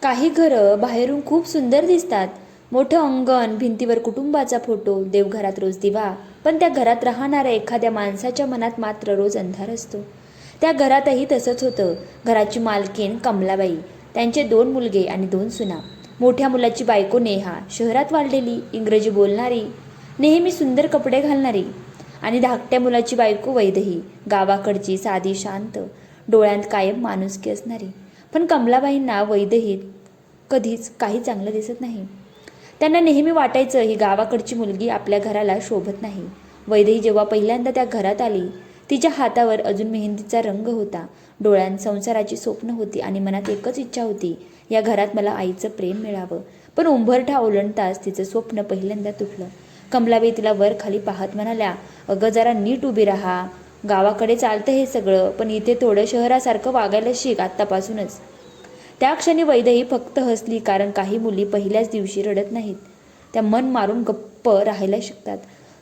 काही घरं बाहेरून खूप सुंदर दिसतात. मोठं अंगण, भिंतीवर कुटुंबाचा फोटो, देवघरात रोज दिवा. पण त्या घरात राहणाऱ्या एखाद्या माणसाच्या मनात मात्र रोज अंधार असतो. त्या घरातही तसंच होतं. घराची मालकीण कमलाबाई, त्यांचे 2 मुलगे आणि 2 सुना. मोठ्या मुलाची बायको नेहा, शहरात वाढलेली, इंग्रजी बोलणारी, नेहमी सुंदर कपडे घालणारी. आणि धाकट्या मुलाची बायको वैदेही, गावाकडची, साधी, शांत, डोळ्यांत कायम माणुसकी असणारी. पण कमलाबाईंना वैदेहीत कधीच काही चांगलं दिसत नाही. त्यांना नेहमी वाटायचं ही गावाकडची मुलगी आपल्या घराला शोभत नाही. वैदेही जेव्हा पहिल्यांदा त्या घरात आली, तिच्या हातावर अजून मेहंदीचा रंग होता, डोळ्यांत संसाराची स्वप्न होती आणि मनात एकच इच्छा होती, या घरात मला आईचं प्रेम मिळावं. पण उंबरठा ओलांडताच तिचं स्वप्न पहिल्यांदा तुटलं. कमलाबाई तिला वर खाली पाहत म्हणाल्या, अगं जरा नीट उभी राहा. गावाकडे चालतं हे सगळं, पण इथे थोडं शहरासारखं वागायला शिक आत्तापासूनच. त्या क्षणी वैदेही फक्त हसली, कारण काही मुली पहिल्याच दिवशी रडत नाहीत, त्या मन मारून गप्प राहायला शिकतात.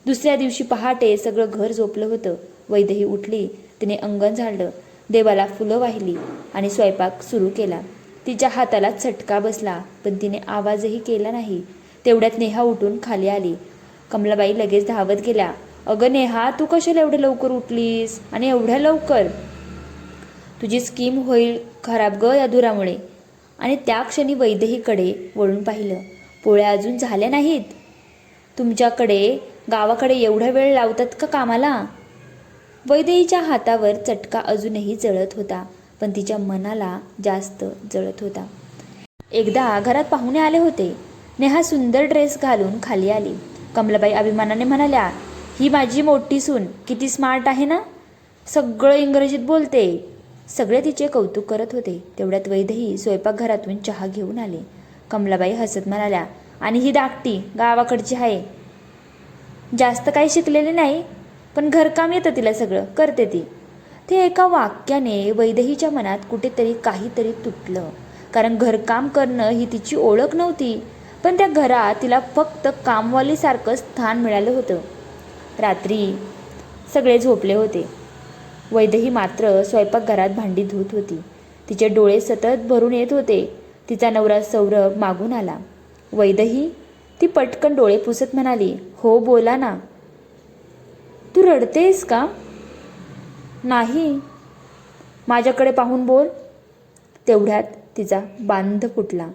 दुसऱ्या दिवशी पहाटे सगळं घर झोपलं होतं. वैदेही उठली, तिने अंगण झाडलं, देवाला फुलं वाहिली आणि स्वयंपाक सुरू केला. तिच्या हाताला चटका बसला, पण तिने आवाजही केला नाही. तेवढ्यात नेहा उठून खाली आली. कमलाबाई लगेच धावत गेल्या, अगं नेहा, तू कशाला एवढ्या लवकर उठलीस आणि एवढ्या लवकर? तुझी स्कीम होईल खराब ग या धुरामुळे. आणि त्या क्षणी वैदेहीकडे वळून पाहिलं. पोळ्या अजून झाल्या नाहीत? तुमच्याकडे गावाकडे एवढा वेळ लावतात का कामाला? वैदेहीच्या हातावर चटका अजूनही जळत होता, पण तिच्या मनाला जास्त जळत होता. एकदा घरात पाहुणे आले होते. नेहा सुंदर ड्रेस घालून खाली आली. कमलाबाई अभिमानाने म्हणाल्या, ही माझी मोठी सून, किती स्मार्ट आहे ना, सगळं इंग्रजीत बोलते. सगळे तिचे कौतुक करत होते. तेवढ्यात वैदेही स्वयंपाकघरातून चहा घेऊन आले. कमलाबाई हसत म्हणाल्या, आणि ही धाकटी गावाकडची आहे, जास्त काही शिकलेली नाही, पण घरकाम येतं तिला, सगळं करते ती. ते एका वाक्याने वैदेहीच्या मनात कुठेतरी काहीतरी तुटलं, कारण घरकाम करणं ही तिची ओळख नव्हती, पण त्या घरात तिला फक्त कामवालीसारखं स्थान मिळालं होतं. रात्री सगळे झोपले होते. वैदेही मात्र स्वयंपाकघरात भांडी धुत होती. तिचे डोळे सतत भरून येत होते. तिचा नवरा सौरभ मागून आला. वैदेही, ती पटकन डोळे पुसत म्हणाली, हो बोला ना. तू रडतेस का? नाही. माझ्याकडे पाहून बोल. तेवढ्यात तिचा बांध फुटला.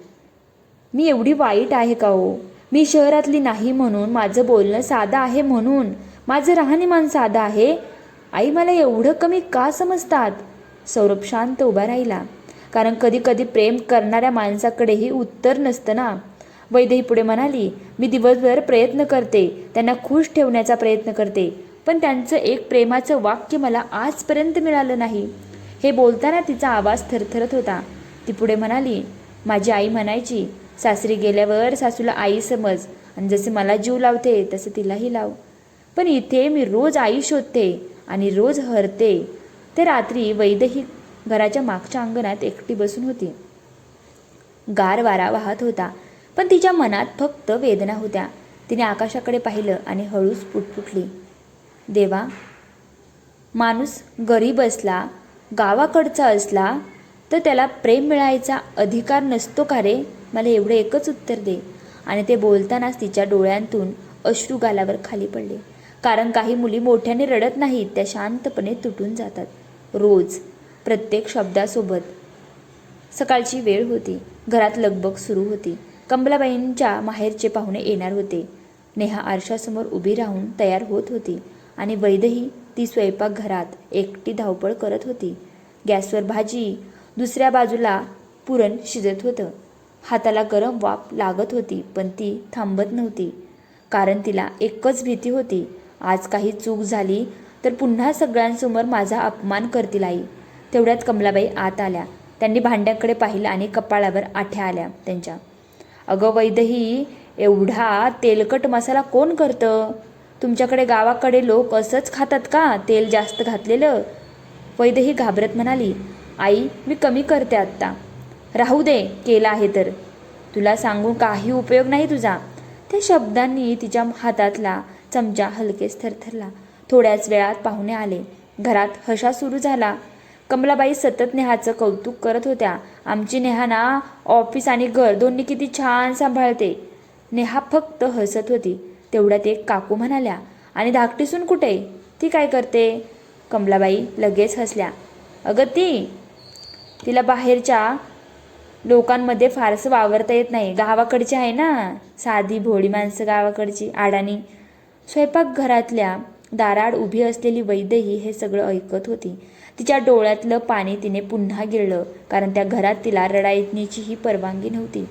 मी एवढी वाईट आहे का हो? मी शहरातली नाही म्हणून, माझं बोलणं साधं आहे म्हणून, माझं राहणीमान साधं आहे, आई मला एवढं कमी का समजतात? सौरभ शांत उभा राहिला, कारण कधी कधी प्रेम करणाऱ्या माणसाकडेही उत्तर नसतं ना. वैदेही पुढे म्हणाली, मी दिवसभर प्रयत्न करते, त्यांना खुश ठेवण्याचा प्रयत्न करते, पण त्यांचं एक प्रेमाचं वाक्य मला आजपर्यंत मिळालं नाही. हे बोलताना तिचा आवाज थरथरत होता. ती पुढे म्हणाली, माझी आई म्हणायची, सासरी गेल्यावर सासूला आई समज, आणि जसे मला जीव लावते तसं तिलाही लाव. पण इथे मी रोज आई शोधते आणि रोज हरते. ते रात्री वैदेही घराच्या मागच्या अंगणात एकटी बसून होती. गार वारा वाहत होता, पण तिच्या मनात फक्त वेदना होत्या. तिने आकाशाकडे पाहिलं आणि हळूच पुटपुटली, देवा, माणूस गरीब असला, गावाकडचा असला, तर त्याला प्रेम मिळायचा अधिकार नसतो का रे? मला एवढं एकच उत्तर दे. आणि ते बोलतानाच तिच्या डोळ्यांतून अश्रू गालावर खाली पडले, कारण काही मुली मोठ्याने रडत नाहीत, त्या शांतपणे तुटून जातात, रोज प्रत्येक शब्दासोबत. सकाळची वेळ होती. घरात लगबग सुरू होती. कमलाबाईंच्या माहेरचे पाहुणे येणार होते. नेहा आरशासमोर उभी राहून तयार होत होती आणि वैदेही ती स्वयंपाकघरात एकटी धावपळ करत होती. गॅसवर भाजी, दुसऱ्या बाजूला पुरण शिजत होतं. हाताला गरम वाफ लागत होती, पण ती थांबत नव्हती, कारण तिला एकच भीती होती, आज काही चूक झाली तर पुन्हा सगळ्यांसमोर माझा अपमान करतील आई. तेवढ्यात कमलाबाई आत आल्या. त्यांनी भांड्याकडे पाहिलं आणि कपाळावर आठ्या आल्या त्यांच्या. अगं वैदेही, एवढा तेलकट मसाला कोण करतं? तुमच्याकडे गावाकडे लोक असंच खातात का, तेल जास्त घातलेलं? वैदेही घाबरत म्हणाली, आई, मी कमी करते आत्ता. राहू दे, केला आहे तर. तुला सांगून काही उपयोग नाही तुझा. त्या शब्दांनी तिच्या हातातला चमचा हलकेच थरथरला. थोड्याच वेळात पाहुणे आले. घरात हशा सुरू झाला. कमलाबाई सतत नेहाचं कौतुक करत होत्या. आमची नेहा ना ऑफिस आणि घर दोन्ही किती छान सांभाळते. नेहा फक्त हसत होती. तेवढ्यात एक काकू म्हणाल्या, आणि धाकटी सून कुठे, ती काय करते? कमलाबाई लगेच हसल्या. अगं तिला बाहेरच्या लोकांमध्ये फारसं वावरता येत नाही. गावाकडची आहे ना, साधी भोळी माणसं गावाकडची, अडाणी. स्वयंपाकघरातल्या दाराआड उभी असलेली वैदेही हे सगळं ऐकत होती. तिच्या डोळ्यातलं पाणी तिने पुन्हा गिळलं, कारण त्या घरात तिला रडायचीही परवानगी नव्हती.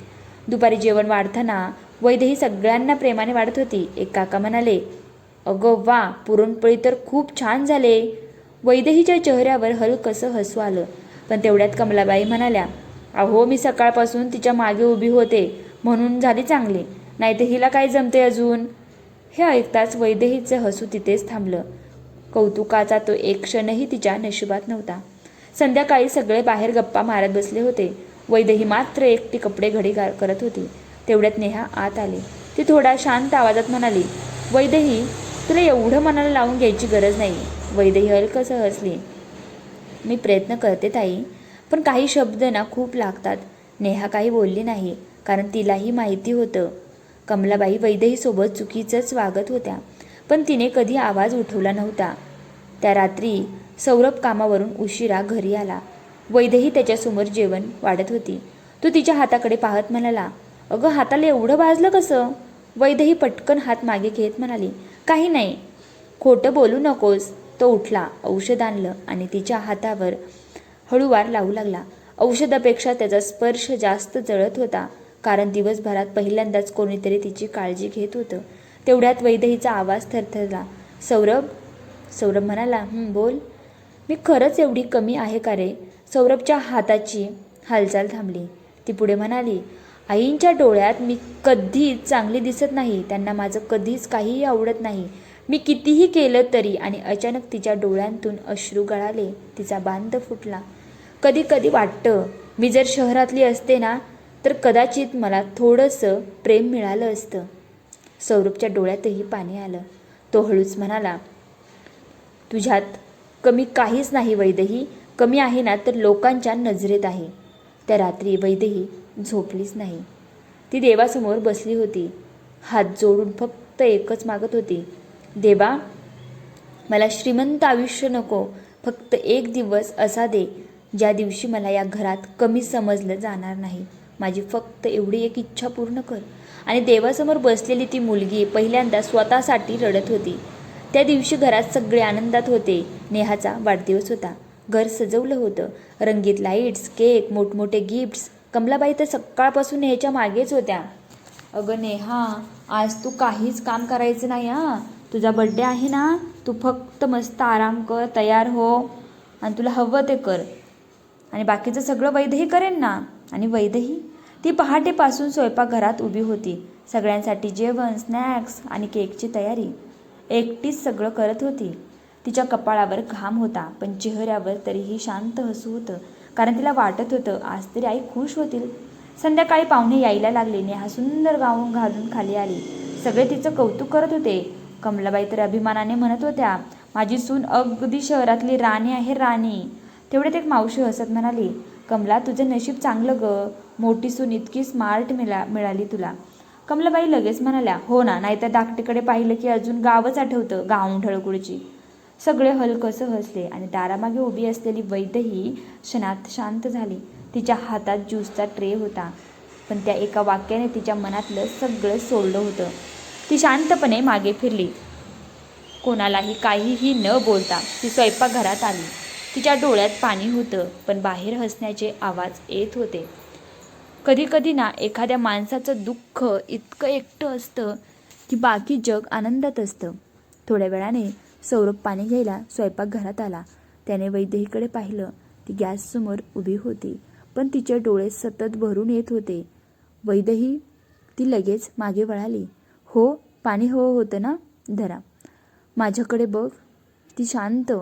दुपारी जेवण वाढताना वैदेही सगळ्यांना प्रेमाने वाढत होती. एक काका म्हणाले, अगं वा, पुरणपोळी तर खूप छान झाले. वैदेहीच्या चेहऱ्यावर हलकसं हसू आलं. पण तेवढ्यात कमलाबाई म्हणाल्या, अहो, मी सकाळपासून तिच्या मागे उभी होते म्हणून झाली चांगली, नाहीतर हिला काय जमते अजून. हे ऐकताच वैदेहीचं हसू तिथेच थांबलं. कौतुकाचा तो एक क्षणही तिच्या नशिबात नव्हता. संध्याकाळी सगळे बाहेर गप्पा मारत बसले होते. वैदेही मात्र एकटी कपडे घडी करत होती. तेवढ्यात नेहा आत आली. ती थोडा शांत आवाजात म्हणाली, वैदेही, तुला एवढं मनाला लावून घ्यायची गरज नाही. वैदेही हलकसं हसली. मी प्रयत्न करते ताई, पण काही शब्द ना खूप लागतात. नेहा काही बोलली नाही, कारण तिलाही माहिती होतं कमलाबाई वैदेहीसोबत चुकीचंच वागत होत्या. पण तिने कधी आवाज उठवला नव्हता. त्या रात्री सौरभ कामावरून उशिरा घरी आला. वैदेही त्याच्यासमोर जेवण वाढत होती. तो तिच्या हाताकडे पाहत म्हणाला, अगं, हाताला एवढं भाजलं कसं? वैदेही पटकन हात मागे घेत म्हणाली, काही नाही. खोटं बोलू नकोस. तो उठला, औषध आणलं आणि तिच्या हातावर हळूवार लावू लागला. औषधापेक्षा त्याचा स्पर्श जास्त जळत होता, कारण दिवसभरात पहिल्यांदाच कोणीतरी तिची काळजी घेत होतं. तेवढ्यात वैदेहीचा आवाज थरथरला. सौरभ म्हणाला, बोल. मी खरंच एवढी कमी आहे का रे? सौरभच्या हाताची हालचाल थांबली. ती पुढे म्हणाली, आईंच्या डोळ्यात मी कधीच चांगली दिसत नाही. त्यांना माझं कधीच काहीही आवडत नाही. मी कितीही केलं तरी. आणि अचानक तिच्या डोळ्यांतून अश्रू गळाले. तिचा बांध फुटला. कधी कधी वाटतं, मी जर शहरातली असते ना, तर कदाचित मला थोडंसं प्रेम मिळालं असतं. सौरभच्या डोळ्यातही पाणी आलं. तो हळूच म्हणाला, तुझ्यात कमी काहीच नाही वैदेही. कमी आहे ना तर लोकांच्या नजरेत आहे. त्या रात्री वैदेही झोपलीच नाही. ती देवासमोर बसली होती. हात जोडून फक्त एकच मागत होती, देवा, मला श्रीमंत आयुष्य नको. फक्त एक दिवस असा दे ज्या दिवशी मला या घरात कमी समजलं जाणार नाही. माझी फक्त एवढी एक इच्छा पूर्ण कर. आणि देवासमोर बसलेली ती मुलगी पहिल्यांदा स्वतःसाठी रडत होती. त्या दिवशी घरात सगळे आनंदात होते. नेहाचा वाढदिवस होता. घर सजवलं होतं. रंगीत लाईट्स, केक, मोठमोठे गिफ्ट्स. कमलाबाई तर सकाळपासून नेहाच्या मागेच होत्या. अगं नेहा, आज तू काहीच काम करायचं नाही हां. तुझा बड्डे आहे ना, तू फक्त मस्त आराम कर, तयार हो आणि तुला हवं ते कर. आणि बाकीचं सगळं वैदेही करेन ना. आणि वैदेही, ती पहाटेपासून स्वयंपाकघरात उभी होती. सगळ्यांसाठी जेवण, स्नॅक्स आणि केकची तयारी एकटीच सगळं करत होती. तिच्या कपाळावर घाम होता, पण चेहऱ्यावर तरीही शांत हसू होतं, कारण तिला वाटत होतं आज तरी आई खुश होतील. संध्याकाळी पाहुणे यायला लागले. नेहा सुंदर गाऊन घालून खाली आली. सगळे तिचं कौतुक करत होते. कमलाबाई तर अभिमानाने म्हणत होत्या, माझी सून अगदी शहरातली राणी आहे, राणी. तेवढ्यात एक मावशी हसत म्हणाली, कमला, तुझं नशीब चांगलं ग. मोठी सून इतकी स्मार्ट मिळाली तुला. कमलाबाई लगेच म्हणाल्या, हो ना, नाहीतर धाकटीकडे पाहिलं की अजून गावच आठवतं, गाऊन ढळकुळची. सगळे हलकसं हसले आणि दारामागे उभी असलेली वैदेही क्षणात शांत झाली. तिच्या हातात ज्यूसचा ट्रे होता, पण त्या एका वाक्याने तिच्या मनातलं सगळं सोडलं होतं. ती शांतपणे मागे फिरली. कोणालाही काहीही न बोलता ती स्वयंपाकघरात आली. तिच्या डोळ्यात पाणी होतं, पण बाहेर हसण्याचे आवाज येत होते. कधी कधी ना एखाद्या माणसाचं दुःख इतकं एकटं असतं की बाकी जग आनंदात असतं. थोड्या वेळाने सौरभ पाणी घ्यायला स्वयंपाकघरात आला. त्याने वैदेहीकडे पाहिलं. ती गॅससमोर उभी होती, पण तिचे डोळे सतत भरून येत होते. वैदेही, ती लगेच मागे वळाली. हो, पाणी हवं होतं ना, धरा. माझ्याकडे बघ. ती शांत.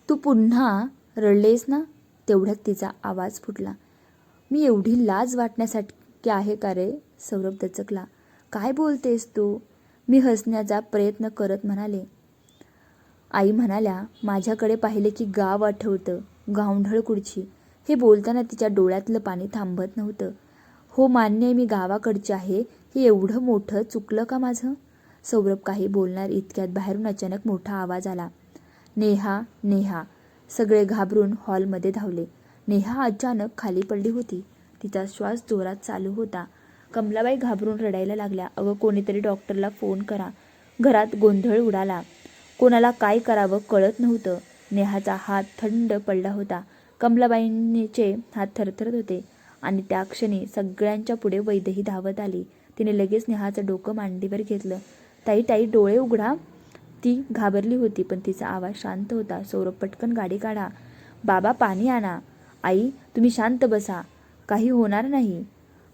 तू पुन्हा रडलेस ना. तेवढ्यात तिचा आवाज फुटला. मी एवढी लाज वाटण्यासाठी आहे का रे? सौरभ दचकला. काय बोलतेस तू? मी हसण्याचा प्रयत्न करत म्हणाले. आई म्हणाल्या, माझ्याकडे पाहिले की गाव आठवतं, गावढळ कुडची. हे बोलताना तिच्या डोळ्यातलं पाणी थांबत नव्हतं. हो मान्य आहे, मी गावाकडची आहे. हे एवढं मोठं चुकलं का माझं? सौरभ काही बोलणार इतक्यात बाहेरून अचानक मोठा आवाज आला. नेहा, नेहा. सगळे घाबरून हॉलमध्ये धावले. नेहा अचानक खाली पडली होती. तिचा श्वास जोरात चालू होता. कमलाबाई घाबरून रडायला लागल्या. अगं कोणीतरी डॉक्टरला फोन करा. घरात गोंधळ उडाला. कोणाला काय करावं कळत नव्हतं. नेहाचा हात थंड पडला होता. कमलाबाईंचे हात थरथरत होते आणि त्या क्षणी सगळ्यांच्या पुढे वैदेही धावत आली. तिने लगेच नेहाचं डोकं मांडीवर घेतलं. ताई ताई डोळे उघडा. ती घाबरली होती पण तिचा आवाज शांत होता. सौरभ पटकन गाडी काढा. बाबा पाणी आणा. आई तुम्ही शांत बसा, काही होणार नाही.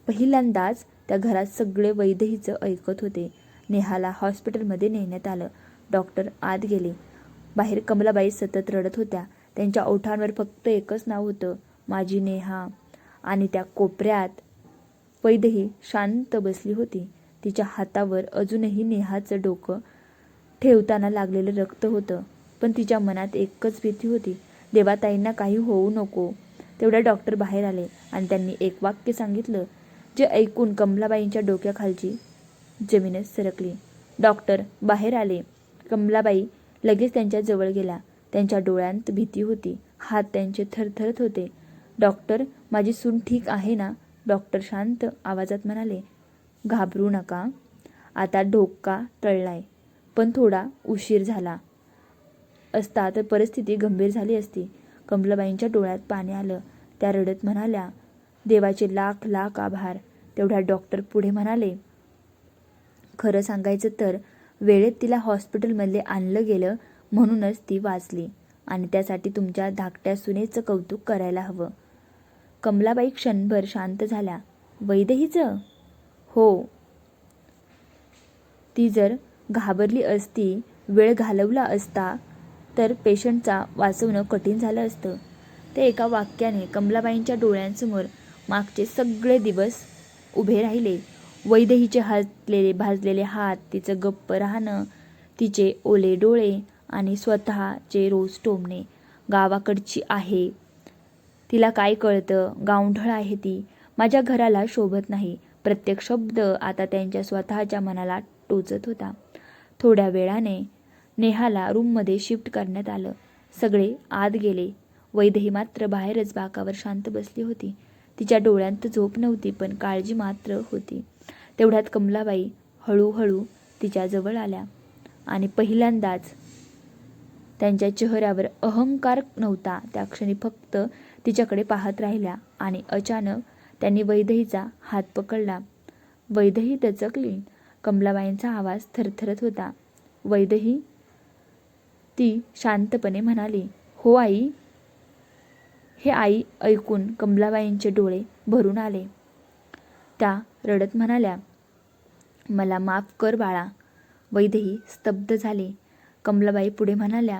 पहिल्यांदाच त्या घरात सगळे वैदेहीचं ऐकत होते. नेहाला हॉस्पिटलमध्ये नेण्यात आलं. डॉक्टर आत गेले. बाहेर कमलाबाई सतत रडत होत्या. त्यांच्या ओठांवर फक्त एकच नाव होतं, माझी नेहा. आणि त्या कोपऱ्यात वैदेही शांत बसली होती. तिच्या हातावर अजूनही नेहाचं डोकं ठेवताना लागलेलं रक्त होतं. पण तिच्या मनात एकच भीती होती, देवाताईंना काही होऊ नको. तेवढ्या डॉक्टर बाहेर आले आणि त्यांनी एक वाक्य सांगितलं, जे ऐकून कमलाबाईंच्या डोक्याखालची जमीनच सरकली. डॉक्टर बाहेर आले. कमलाबाई लगेच त्यांच्या जवळ गेल्या. त्यांच्या डोळ्यांत भीती होती. हात त्यांचे थरथरत होते. डॉक्टर माझी सून ठीक आहे ना? डॉक्टर शांत आवाजात म्हणाले, घाबरू नका. आता धोका टळलाय. पण थोडा उशीर झाला असता तर परिस्थिती गंभीर झाली असती. कमलाबाईंच्या डोळ्यात पाणी आलं. त्या रडत म्हणाल्या, देवाचे लाख लाख आभार. तेवढ्या डॉक्टर पुढे म्हणाले, खरं सांगायचं तर वेळेत तिला हॉस्पिटलमध्ये आणलं गेलं म्हणूनच ती वाचली आणि त्यासाठी तुमच्या धाकट्या सुनेचं कौतुक करायला हवं. कमलाबाई क्षणभर शांत झाल्या. वैदेहीचं? हो. ती जर घाबरली असती, वेळ घालवला असता तर पेशंटचा वाचवणं कठीण झालं असतं. ते एका वाक्याने कमलाबाईंच्या डोळ्यांसमोर मागचे सगळे दिवस उभे राहिले. वैदेहीचे हसलेले भाजलेले हात, तिचं गप्प राहणं, तिचे ओले डोळे आणि स्वतःचे रोज टोमणे. गावाकडची आहे, तिला काय कळतं, गावढळ आहे ती, माझ्या घराला शोभत नाही. प्रत्येक शब्द आता त्यांच्या स्वतःच्या मनाला टोचत होता. थोड्या वेळाने नेहाला रूममध्ये शिफ्ट करण्यात आलं. सगळे आत गेले. वैदेही मात्र बाहेरच बाकावर शांत बसली होती. तिच्या डोळ्यांत झोप नव्हती पण काळजी मात्र होती. तेवढ्यात कमलाबाई हळूहळू तिच्या जवळ आल्या आणि पहिल्यांदाच त्यांच्या चेहऱ्यावर अहंकार नव्हता. त्या क्षणी फक्त तिच्याकडे पाहत राहिल्या आणि अचानक त्यांनी वैदेहीचा हात पकडला. वैदेही दचकली. कमलाबाईंचा आवाज थरथरत होता. वैदेही? ती शांतपणे म्हणाली, हो आई. हे आई ऐकून कमलाबाईंचे डोळे भरून आले. त्या रडत म्हणाल्या, मला माफ कर बाळा. वैदेही स्तब्ध झाले. कमलाबाई पुढे म्हणाल्या,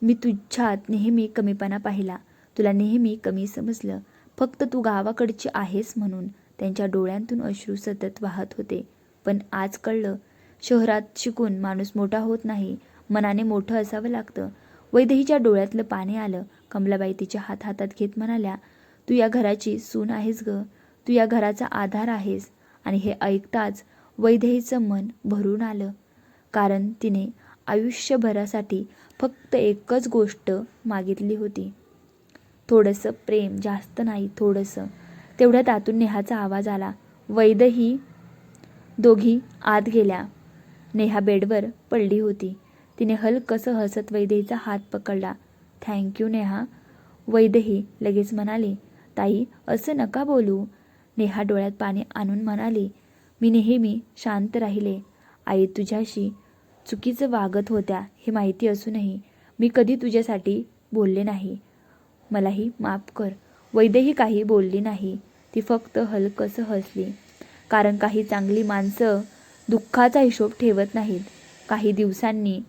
मी तुझ्यात नेहमी कमीपणा पाहिला, तुला नेहमी कमी समजलं, फक्त तू गावाकडची आहेस म्हणून. त्यांच्या डोळ्यांतून अश्रू सतत वाहत होते. पण आज कळलं, शहरात शिकून माणूस मोठा होत नाही, मनाने मोठं असावं लागतं. वैदेहीच्या डोळ्यातलं पाणी आलं. कमलाबाई तिचे हात हातात घेत म्हणाल्या, तू या घराची सून आहेस ग, तू या घराचा आधार आहेस. आणि हे ऐकताच वैदेहीचं मन भरून आलं. कारण तिने आयुष्यभरासाठी फक्त एकच गोष्ट मागितली होती, थोडंसं प्रेम, जास्त नाही, थोडंसं. तेवढ्यात आतून नेहाचा आवाज आला, वैदेही. दोघी आत गेल्या. नेहा बेडवर पडली होती. तिने हलकसं हसत वैदेहीचा हात पकडला. थँक्यू नेहा. वैदेही लगेच म्हणाली, ताई असं नका बोलू. नेहा डोळ्यात पाणी आणून म्हणाली, मी नेहमी शांत राहिले. आई तुझ्याशी चुकीचं वागत होत्या हे माहिती असूनही मी कधी तुझ्यासाठी बोलले नाही. मलाही माफ कर. वैदेही काही बोलली नाही. ती फक्त हलकसं हसली. कारण काही चांगली माणसं दुःखाचा हिशोब ठेवत नाहीत. काही दिवसांनी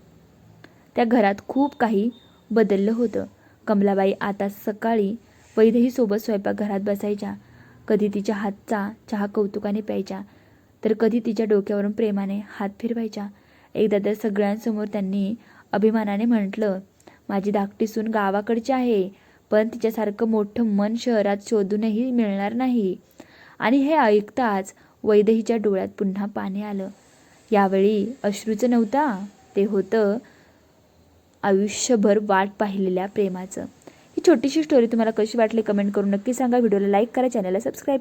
त्या घरात खूप काही बदललं होतं. कमलाबाई आता सकाळी वैदेहीसोबत स्वयंपाकघरात बसायच्या. कधी तिच्या हातचा चहा कौतुकाने प्यायच्या, तर कधी तिच्या डोक्यावरून प्रेमाने हात फिरवायच्या. एकदा तर सगळ्यांसमोर त्यांनी अभिमानाने म्हटलं, माझी धाकटी सून गावाकडची आहे, पण तिच्यासारखं मोठं मन शहरात शोधूनही मिळणार नाही. आणि हे ऐकताच वैदेहीच्या डोळ्यात पुन्हा पाणी आलं. यावेळी अश्रूचं नव्हता, ते होतं आयुष्यभर वाट पाहिलेल्या प्रेमाचं. ही छोटीशी स्टोरी तुम्हाला कशी वाटली कमेंट करून नक्की सांगा. व्हिडिओला लाईक करा, चॅनलला सबस्क्राईब